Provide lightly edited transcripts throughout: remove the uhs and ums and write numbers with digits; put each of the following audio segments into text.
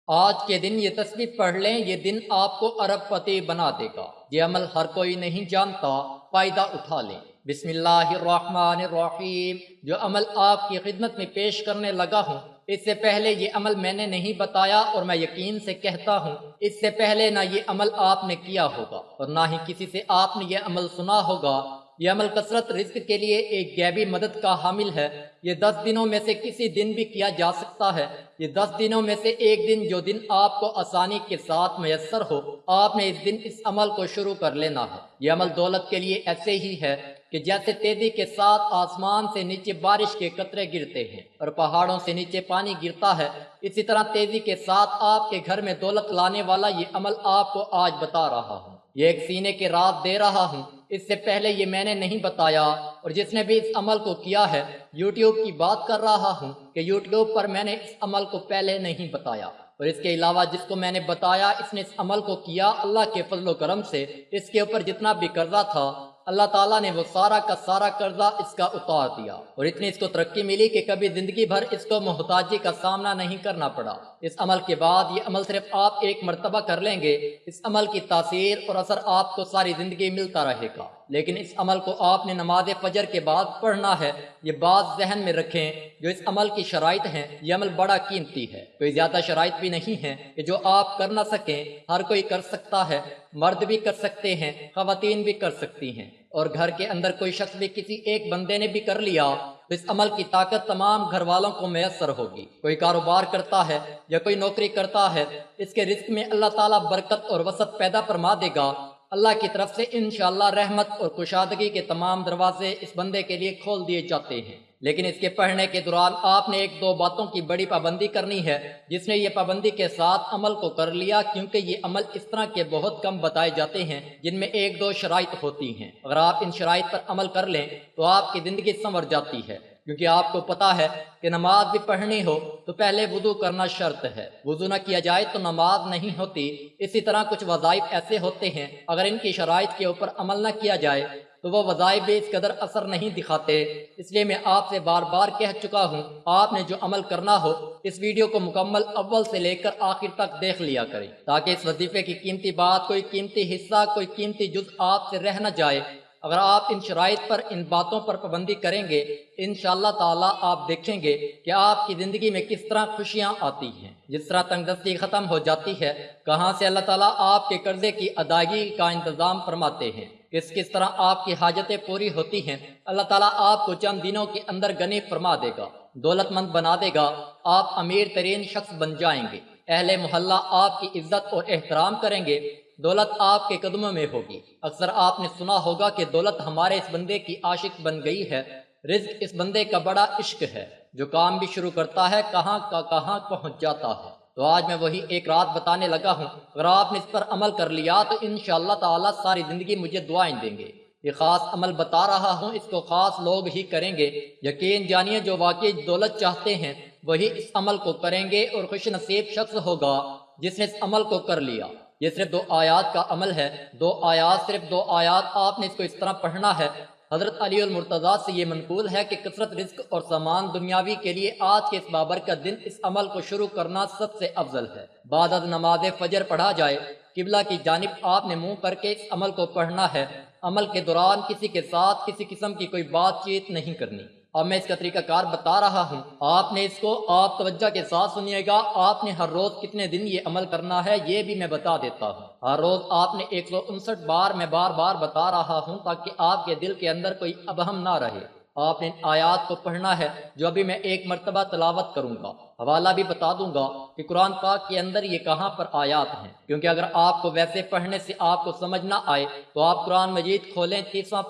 آج کے دن یہ تسبیح پڑھ لیں، یہ دن آپ کو ارب پتی بنا دے گا۔ یہ عمل ہر کوئی نہیں جانتا، فائدہ اٹھا لیں۔ بسم اللہ الرحمن الرحیم۔ جو عمل آپ کی خدمت میں پیش کرنے لگا ہوں، اس سے پہلے یہ عمل میں نے نہیں بتایا، اور میں یقین سے کہتا ہوں اس سے پہلے نہ یہ عمل آپ نے کیا ہوگا اور نہ ہی کسی سے آپ نے یہ عمل سنا ہوگا۔ یہ عمل کثرت رزق کے لیے ایک غیبی مدد کا حامل ہے۔ یہ 10 دنوں میں سے کسی دن بھی کیا جا سکتا ہے۔ یہ 10 دنوں میں سے ایک دن جو دن آپ کو آسانی کے ساتھ میسر ہو، آپ نے اس دن اس عمل کو شروع کر لینا ہے۔ یہ عمل دولت کے لیے ایسے ہی ہے کہ جیسے تیزی کے ساتھ آسمان سے نیچے بارش کے قطرے گرتے ہیں اور پہاڑوں سے نیچے پانی گرتا ہے، اسی طرح تیزی کے ساتھ آپ کے گھر میں دولت لانے والا یہ عمل آپ کو آج بتا رہا ہوں۔ یہ ایک سینے کے راز دے رہا ہوں، اس سے پہلے یہ میں نے نہیں بتایا، اور جس نے بھی اس عمل کو کیا ہے، یوٹیوب کی بات کر رہا ہوں کہ یوٹیوب پر میں نے اس عمل کو پہلے نہیں بتایا، اور اس کے علاوہ جس کو میں نے بتایا اس نے اس عمل کو کیا، اللہ کے فضل و کرم سے اس کے اوپر جتنا بھی قرضہ تھا اللہ تعالیٰ نے وہ سارا کا سارا قرضہ اس کا اتار دیا، اور اتنی اس کو ترقی ملی کہ کبھی زندگی بھر اس کو محتاجی کا سامنا نہیں کرنا پڑا۔ اس عمل کے بعد یہ عمل صرف آپ ایک مرتبہ کر لیں گے، اس عمل کی تاثیر اور اثر آپ کو ساری زندگی ملتا رہے گا، لیکن اس عمل کو آپ نے نماز فجر کے بعد پڑھنا ہے۔ یہ بات ذہن میں رکھیں، جو اس عمل کی شرائط ہیں، یہ عمل بڑا قیمتی ہے، کوئی زیادہ شرائط بھی نہیں ہیں کہ جو آپ کر نہ سکیں، ہر کوئی کر سکتا ہے، مرد بھی کر سکتے ہیں، خواتین بھی کر سکتی ہیں، اور گھر کے اندر کوئی شخص بھی کسی ایک بندے نے بھی کر لیا تو اس عمل کی طاقت تمام گھر والوں کو میسر ہوگی۔ کوئی کاروبار کرتا ہے یا کوئی نوکری کرتا ہے، اس کے رزق میں اللہ تعالیٰ برکت اور وسعت پیدا فرما دے گا۔ اللہ کی طرف سے انشاءاللہ رحمت اور کشادگی کے تمام دروازے اس بندے کے لیے کھول دیے جاتے ہیں، لیکن اس کے پڑھنے کے دوران آپ نے ایک دو باتوں کی بڑی پابندی کرنی ہے۔ جس نے یہ پابندی کے ساتھ عمل کو کر لیا، کیونکہ یہ عمل اس طرح کے بہت کم بتائے جاتے ہیں جن میں ایک دو شرائط ہوتی ہیں، اگر آپ ان شرائط پر عمل کر لیں تو آپ کی زندگی سنور جاتی ہے، کیونکہ آپ کو پتا ہے کہ نماز بھی پڑھنی ہو تو پہلے وضو کرنا شرط ہے، وضو نہ کیا جائے تو نماز نہیں ہوتی۔ اسی طرح کچھ وظائف ایسے ہوتے ہیں اگر ان کی شرائط کے اوپر عمل نہ کیا جائے تو وہ وظائف بھی اس قدر اثر نہیں دکھاتے۔ اس لیے میں آپ سے بار بار کہہ چکا ہوں، آپ نے جو عمل کرنا ہو اس ویڈیو کو مکمل اول سے لے کر آخر تک دیکھ لیا کریں، تاکہ اس وظیفے کی قیمتی بات، کوئی قیمتی حصہ، کوئی قیمتی جز آپ سے رہ نہ جائے۔ اگر آپ ان شرائط پر، ان باتوں پر پابندی کریں گے، انشاءاللہ تعالیٰ آپ دیکھیں گے کہ آپ کی زندگی میں کس طرح خوشیاں آتی ہیں، جس طرح تنگ دستی ختم ہو جاتی ہے، کہاں سے اللہ تعالیٰ آپ کے قرضے کی ادائیگی کا انتظام فرماتے ہیں، کس طرح آپ کی حاجتیں پوری ہوتی ہیں۔ اللہ تعالیٰ آپ کو چند دنوں کے اندر غنی فرما دے گا، دولت مند بنا دے گا، آپ امیر ترین شخص بن جائیں گے، اہل محلہ آپ کی عزت اور احترام کریں گے، دولت آپ کے قدموں میں ہوگی۔ اکثر آپ نے سنا ہوگا کہ دولت ہمارے اس بندے کی عاشق بن گئی ہے، رزق اس بندے کا بڑا عشق ہے، جو کام بھی شروع کرتا ہے کہاں کا کہاں پہنچ جاتا ہے۔ تو آج میں وہی ایک رات بتانے لگا ہوں، اگر آپ نے اس پر عمل کر لیا تو انشاءاللہ تعالیٰ ساری زندگی مجھے دعائیں دیں گے۔ یہ خاص عمل بتا رہا ہوں، اس کو خاص لوگ ہی کریں گے۔ یقین جانیے جو واقعی دولت چاہتے ہیں وہی اس عمل کو کریں گے، اور خوش نصیب شخص ہوگا جس نے اس عمل کو کر لیا۔ یہ صرف 2 آیات کا عمل ہے، 2 آیات، صرف 2 آیات، آپ نے اس کو اس طرح پڑھنا ہے۔ حضرت علی المرتضیٰ سے یہ منقول ہے کہ کثرت رزق اور سامان دنیاوی کے لیے آج کے اس بابرکت دن اس عمل کو شروع کرنا سب سے افضل ہے۔ بعد از نماز فجر پڑھا جائے، قبلہ کی جانب آپ نے منہ کر کے اس عمل کو پڑھنا ہے۔ عمل کے دوران کسی کے ساتھ کسی قسم کی کوئی بات چیت نہیں کرنی۔ اب میں اس کا طریقہ کار بتا رہا ہوں، آپ نے اس کو آپ توجہ کے ساتھ سنیے گا۔ آپ نے ہر روز کتنے دن یہ عمل کرنا ہے یہ بھی میں بتا دیتا ہوں۔ ہر روز آپ نے 159 بار، میں بار بار بتا رہا ہوں تاکہ آپ کے دل کے اندر کوئی ابہم نہ رہے۔ آپ نے ان آیات کو پڑھنا ہے جو ابھی میں ایک مرتبہ تلاوت کروں گا، حوالہ بھی بتا دوں گا کہ قرآن پاک کے اندر یہ کہاں پر آیات ہیں، کیونکہ اگر آپ کو ویسے پڑھنے سے آپ کو سمجھ نہ آئے تو آپ قرآن مجید کھولیں 30واں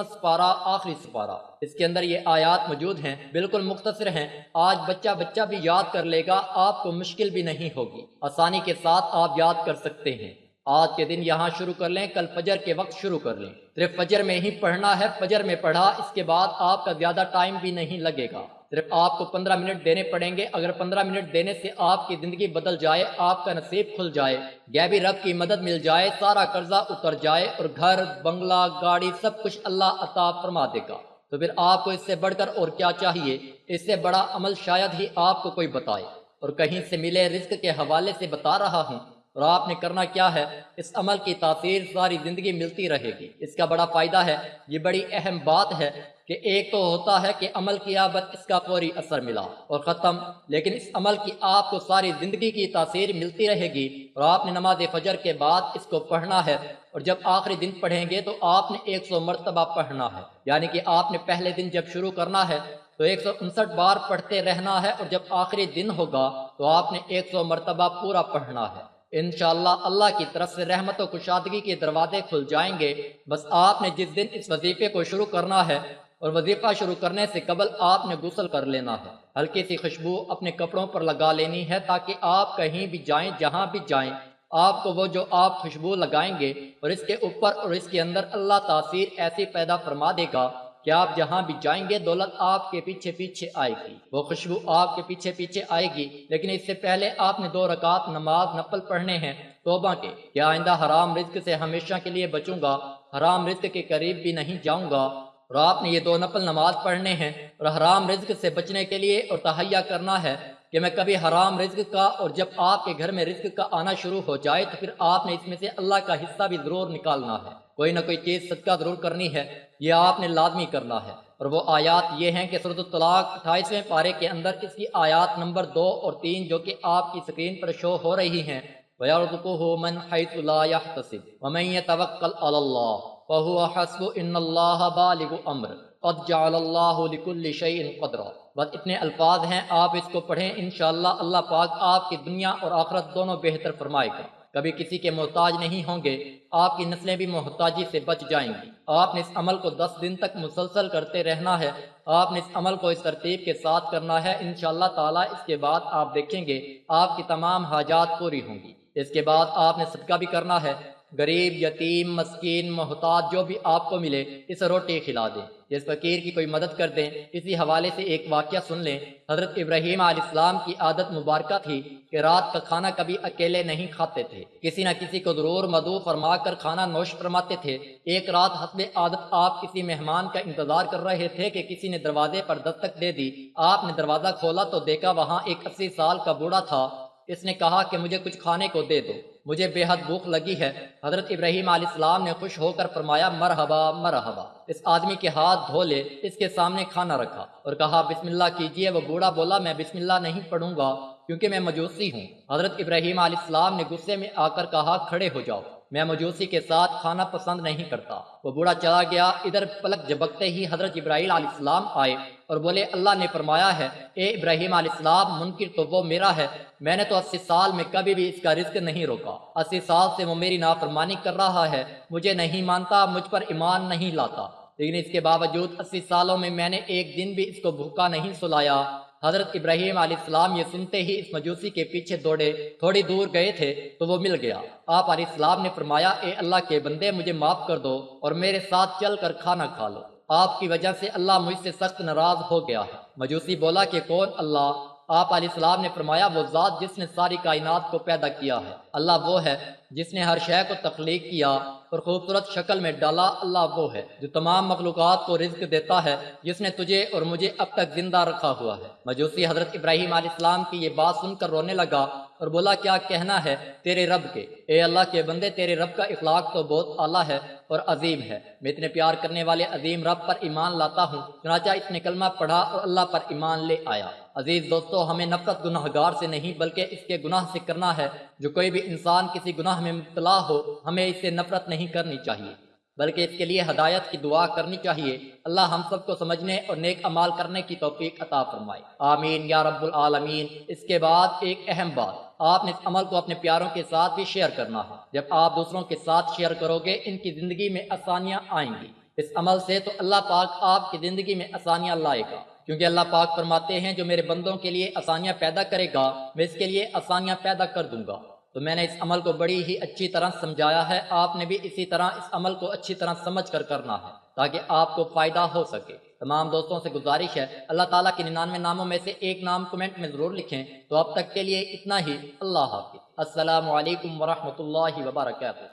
سپارہ، آخری سپارہ، اس کے اندر یہ آیات موجود ہیں، بالکل مختصر ہیں۔ آج بچہ بھی یاد کر لے گا، آپ کو مشکل بھی نہیں ہوگی، آسانی کے ساتھ آپ یاد کر سکتے ہیں۔ آج کے دن یہاں شروع کر لیں، کل فجر کے وقت شروع کر لیں، صرف فجر میں ہی پڑھنا ہے۔ فجر میں پڑھا، اس کے بعد آپ کا زیادہ ٹائم بھی نہیں لگے گا، صرف آپ کو 15 منٹ دینے پڑیں گے۔ اگر 15 منٹ دینے سے آپ کی زندگی بدل جائے، آپ کا نصیب کھل جائے، غیبی رب کی مدد مل جائے، سارا قرضہ اتر جائے اور گھر، بنگلہ، گاڑی، سب کچھ اللہ عطا فرما دے گا، تو پھر آپ کو اس سے بڑھ کر اور کیا چاہیے؟ اس سے بڑا عمل شاید ہی آپ کو کوئی بتائے۔ اور کہیں سے ملے رزق کے حوالے سے بتا رہا ہوں، اور آپ نے کرنا کیا ہے، اس عمل کی تاثیر ساری زندگی ملتی رہے گی۔ اس کا بڑا فائدہ ہے، یہ بڑی اہم بات ہے کہ ایک تو ہوتا ہے کہ عمل کیا بس اس کا فوری اثر ملا اور ختم، لیکن اس عمل کی آپ کو ساری زندگی کی تاثیر ملتی رہے گی، اور آپ نے نماز فجر کے بعد اس کو پڑھنا ہے، اور جب آخری دن پڑھیں گے تو آپ نے 100 مرتبہ پڑھنا ہے، یعنی کہ آپ نے پہلے دن جب شروع کرنا ہے تو 159 بار پڑھتے رہنا ہے، اور جب آخری دن ہوگا تو آپ نے 100 مرتبہ پورا پڑھنا ہے۔ انشاءاللہ اللہ کی طرف سے رحمت و کشادگی کے دروازے کھل جائیں گے۔ بس آپ نے جس دن اس وظیفے کو شروع کرنا ہے، اور وظیفہ شروع کرنے سے قبل آپ نے غسل کر لینا ہے، ہلکی سی خوشبو اپنے کپڑوں پر لگا لینی ہے، تاکہ آپ کہیں بھی جائیں، جہاں بھی جائیں، آپ کو وہ جو آپ خوشبو لگائیں گے اور اس کے اوپر اور اس کے اندر اللہ تاثیر ایسی پیدا فرما دے گا کہ آپ جہاں بھی جائیں گے دولت آپ کے پیچھے پیچھے آئے گی، وہ خوشبو آپ کے پیچھے پیچھے آئے گی۔ لیکن اس سے پہلے آپ نے 2 رکعت نماز نفل پڑھنے ہیں توبہ کے، کہ آئندہ حرام رزق سے ہمیشہ کے لیے بچوں گا، حرام رزق کے قریب بھی نہیں جاؤں گا، اور آپ نے یہ 2 نفل نماز پڑھنے ہیں، اور حرام رزق سے بچنے کے لیے اور تہیا کرنا ہے کہ میں کبھی حرام رزق کا، اور جب آپ کے گھر میں رزق کا آنا شروع ہو جائے تو پھر آپ نے اس میں سے اللہ کا حصہ بھی ضرور نکالنا ہے، کوئی نہ کوئی چیز صدقہ ضرور کرنی ہے، یہ آپ نے لازمی کرنا ہے۔ اور وہ آیات یہ ہیں کہ سورۃ الطلاق 28ویں پارے کے اندر اس کی آیات نمبر 2 اور 3 جو کہ آپ کی اسکرین پر شو ہو رہی ہیں، وَيَرْزُقُهُ مَنْ حَيْثُ لَا يَحْتَسِبُ وَمَنْ يَتَوَكَّلْ عَلَى اللَّهِ وَهُوَ حَسْبُهُ إِنَّ اللَّهَ بَالِغُ أَمْرِهِ قَدْ جَعَلَ اللَّهُ لِكُلِّ شَيْءٍ قَدْرًا۔ بس اتنے الفاظ ہیں، آپ اس کو پڑھیں، انشاءاللہ اللہ پاک آپ کی دنیا اور آخرت دونوں بہتر فرمائے گا، کبھی کسی کے محتاج نہیں ہوں گے، آپ کی نسلیں بھی محتاجی سے بچ جائیں گی۔ آپ نے اس عمل کو 10 دن تک مسلسل کرتے رہنا ہے، آپ نے اس عمل کو اس ترتیب کے ساتھ کرنا ہے، انشاءاللہ تعالی اس کے بعد آپ دیکھیں گے آپ کی تمام حاجات پوری ہوں گی۔ اس کے بعد آپ نے صدقہ بھی کرنا ہے، غریب، یتیم، مسکین، محتاج جو بھی آپ کو ملے اسے روٹی کھلا دیں، جس فقیر کی کوئی مدد کر دیں۔ اسی حوالے سے ایک واقعہ سن لیں، حضرت ابراہیم علیہ السلام کی عادت مبارکہ تھی کہ رات کا کھانا کبھی اکیلے نہیں کھاتے تھے، کسی نہ کسی کو ضرور مدعو فرما کر کھانا نوش فرماتے تھے۔ ایک رات حسب عادت آپ کسی مہمان کا انتظار کر رہے تھے کہ کسی نے دروازے پر دستک دے دی، آپ نے دروازہ کھولا تو دیکھا وہاں ایک 80 سال کا بوڑھا تھا۔ اس نے کہا کہ مجھے کچھ کھانے کو دے دو، مجھے بے حد بھوک لگی ہے۔ حضرت ابراہیم علیہ السلام نے خوش ہو کر فرمایا مرحبا مرحبا، اس آدمی کے ہاتھ دھو لے، اس کے سامنے کھانا رکھا اور کہا بسم اللہ کیجئے۔ وہ بوڑھا بولا میں بسم اللہ نہیں پڑھوں گا کیونکہ میں مجوسی ہوں۔ حضرت ابراہیم علیہ السلام نے غصے میں آ کر کہا کھڑے ہو جاؤ، میں مجوسی کے ساتھ کھانا پسند نہیں کرتا۔ وہ بوڑھا چلا گیا۔ ادھر پلک جھپکتے ہی حضرت جبرائیل علیہ السلام آئے اور بولے اللہ نے فرمایا ہے اے ابراہیم علیہ السلام، منکر تو وہ میرا ہے، میں نے تو 80 سال میں کبھی بھی اس کا رزق نہیں روکا، 80 سال سے وہ میری نافرمانی کر رہا ہے، مجھے نہیں مانتا، مجھ پر ایمان نہیں لاتا، لیکن اس کے باوجود 80 سالوں میں نے ایک دن بھی اس کو بھوکا نہیں سلایا۔ حضرت ابراہیم علیہ السلام یہ سنتے ہی اس مجوسی کے پیچھے دوڑے، تھوڑی دور گئے تھے تو وہ مل گیا۔ آپ علیہ السلام نے فرمایا اے اللہ کے بندے، مجھے معاف کر دو اور میرے ساتھ چل کر کھانا کھا لو، آپ کی وجہ سے اللہ مجھ سے سخت ناراض ہو گیا ہے۔ مجوسی بولا کہ کون اللہ؟ آپ علیہ السلام نے فرمایا وہ ذات جس نے ساری کائنات کو پیدا کیا ہے، اللہ وہ ہے جس نے ہر شے کو تخلیق کیا اور خوبصورت شکل میں ڈالا، اللہ وہ ہے جو تمام مخلوقات کو رزق دیتا ہے، جس نے تجھے اور مجھے اب تک زندہ رکھا ہوا ہے۔ مجوسی حضرت ابراہیم علیہ السلام کی یہ بات سن کر رونے لگا اور بولا کیا کہنا ہے تیرے رب کے، اے اللہ کے بندے تیرے رب کا اخلاق تو بہت اعلیٰ ہے اور عظیم ہے، میں اتنے پیار کرنے والے عظیم رب پر ایمان لاتا ہوں۔ چنانچہ اس نے کلمہ پڑھا اور اللہ پر ایمان لے آیا۔ عزیز دوستو، ہمیں نفرت گناہگار سے نہیں بلکہ اس کے گناہ سے کرنا ہے۔ جو کوئی بھی انسان کسی گناہ میں مبتلا ہو ہمیں اس سے نفرت نہیں کرنی چاہیے بلکہ اس کے لیے ہدایت کی دعا کرنی چاہیے۔ اللہ ہم سب کو سمجھنے اور نیک اعمال کرنے کی توفیق عطا فرمائے، آمین یا رب العالمین۔ اس کے بعد ایک اہم بات، آپ نے اس عمل کو اپنے پیاروں کے ساتھ بھی شیئر کرنا ہے۔ جب آپ دوسروں کے ساتھ شیئر کرو گے ان کی زندگی میں آسانیاں آئیں گی، اس عمل سے تو اللہ پاک آپ کی زندگی میں آسانیاں لائے گا، کیونکہ اللہ پاک فرماتے ہیں جو میرے بندوں کے لیے آسانیاں پیدا کرے گا میں اس کے لیے آسانیاں پیدا کر دوں گا۔ تو میں نے اس عمل کو بڑی ہی اچھی طرح سمجھایا ہے، آپ نے بھی اسی طرح اس عمل کو اچھی طرح سمجھ کر کرنا ہے تاکہ آپ کو فائدہ ہو سکے۔ تمام دوستوں سے گزارش ہے اللہ تعالیٰ کے 99 ناموں میں سے ایک نام کمنٹ میں ضرور لکھیں۔ تو اب تک کے لیے اتنا ہی، اللہ حافظ، السلام علیکم ورحمۃ اللہ وبرکاتہ۔